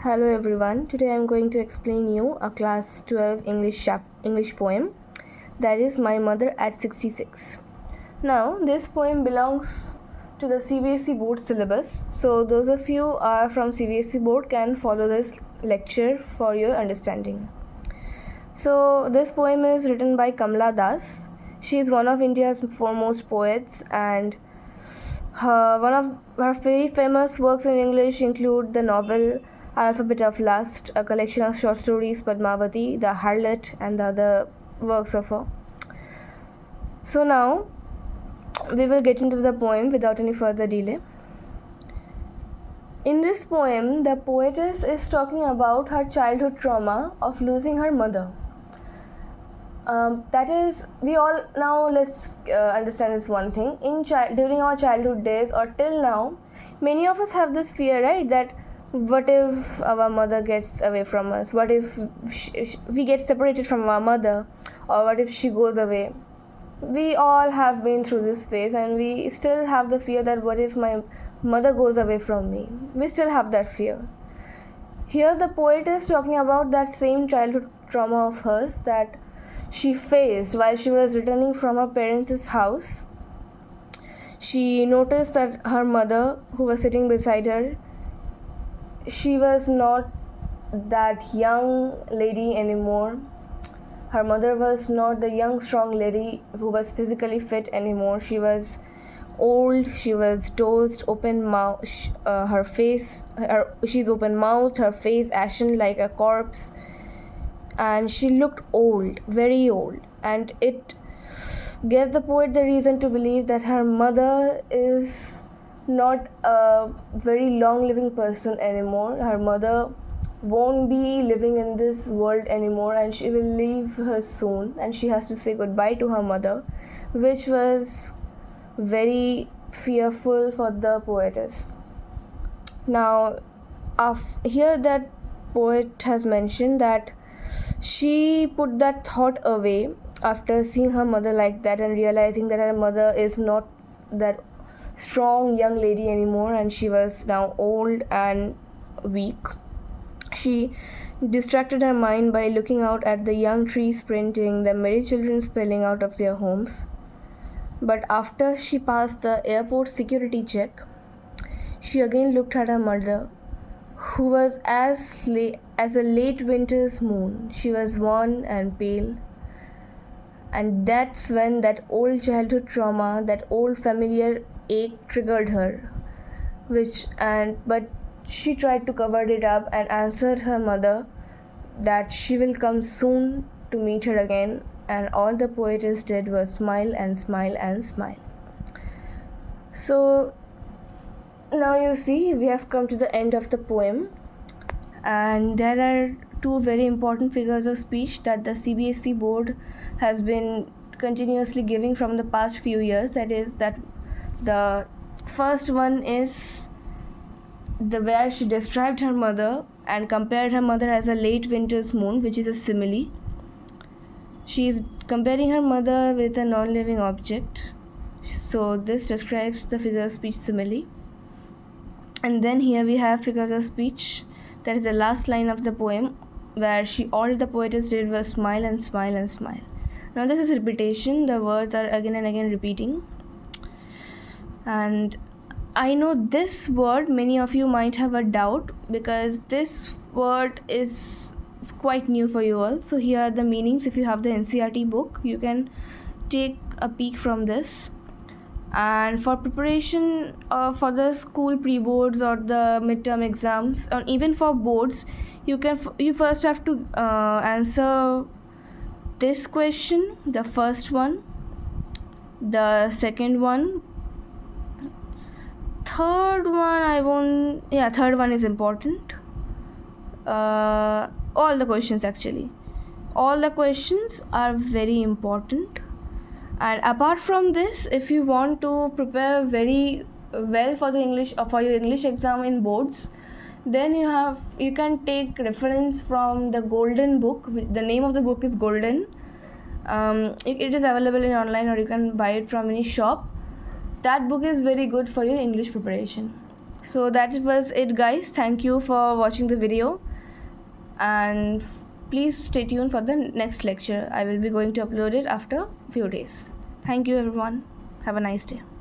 Hello everyone. Today I am going to explain you a class 12 English poem, that is My Mother at 66. Now this poem belongs to the CBSE board syllabus, so those of you are from CBSE board can follow this lecture for your understanding. So this poem is written by Kamala Das. She is one of India's foremost poets, and one of her very famous works in English include the novel Alphabet of Lust, a collection of short stories, Padmavati, The Harlot, and the other works of her. So now we will get into the poem without any further delay. In this poem, the poetess is talking about her childhood trauma of losing her mother. That is, we all now let's understand this one thing. During our childhood days or till now, many of us have this fear, right? That what if our mother gets away from us? What if we get separated from our mother? Or what if she goes away? We all have been through this phase, and we still have the fear that what if my mother goes away from me? We still have that fear. Here the poet is talking about that same childhood trauma of hers that she faced while she was returning from her parents' house. She noticed that her mother, who was sitting beside her, she was not that young lady anymore. Her mother was not the young, strong lady who was physically fit anymore. She was old, she was tossed, open mouth, she's open mouthed, her face ashen like a corpse, and she looked old, very old, and it gave the poet the reason to believe that her mother is not a very long living person anymore. Her mother won't be living in this world anymore, and she will leave her soon, and she has to say goodbye to her mother, which was very fearful for the poetess. Now here that poet has mentioned that she put that thought away after seeing her mother like that and realizing that her mother is not that strong young lady anymore, and she was now old and weak. She distracted her mind by looking out at the young trees sprinting, the merry children spilling out of their homes. But after she passed the airport security check, she again looked at her mother, who was as a late winter's moon. She was wan and pale, and that's when that old childhood trauma, that old familiar ache triggered her, but she tried to cover it up and answered her mother that she will come soon to meet her again, and all the poetess did was smile and smile and smile. So now you see, we have come to the end of the poem, and there are two very important figures of speech that the CBSE board has been continuously giving from the past few years. That is, that the first one is where she described her mother and compared her mother as a late winter's moon, which is a simile. She is comparing her mother with a non-living object, so this describes the figure of speech simile. And then here we have figures of speech, that is the last line of the poem, where all the poetess did was smile and smile and smile. Now this is repetition, the words are again and again repeating, and I know this word many of you might have a doubt because this word is quite new for you all. So here are the meanings. If you have the NCERT book, you can take a peek from this. And for preparation for the school pre-boards or the midterm exams, or even for boards, you first have to answer this question, the first one, the second one, third one is important. All the questions are very important. And apart from this, if you want to prepare very well for the English or for your English exam in boards, then you can take reference from the Golden book. The name of the book is Golden. It is available in online, or you can buy it from any shop. That book is very good for your English preparation. So that was it, guys. Thank you for watching the video, and please stay tuned for the next lecture. I will be going to upload it after few days. Thank you everyone. Have a nice day.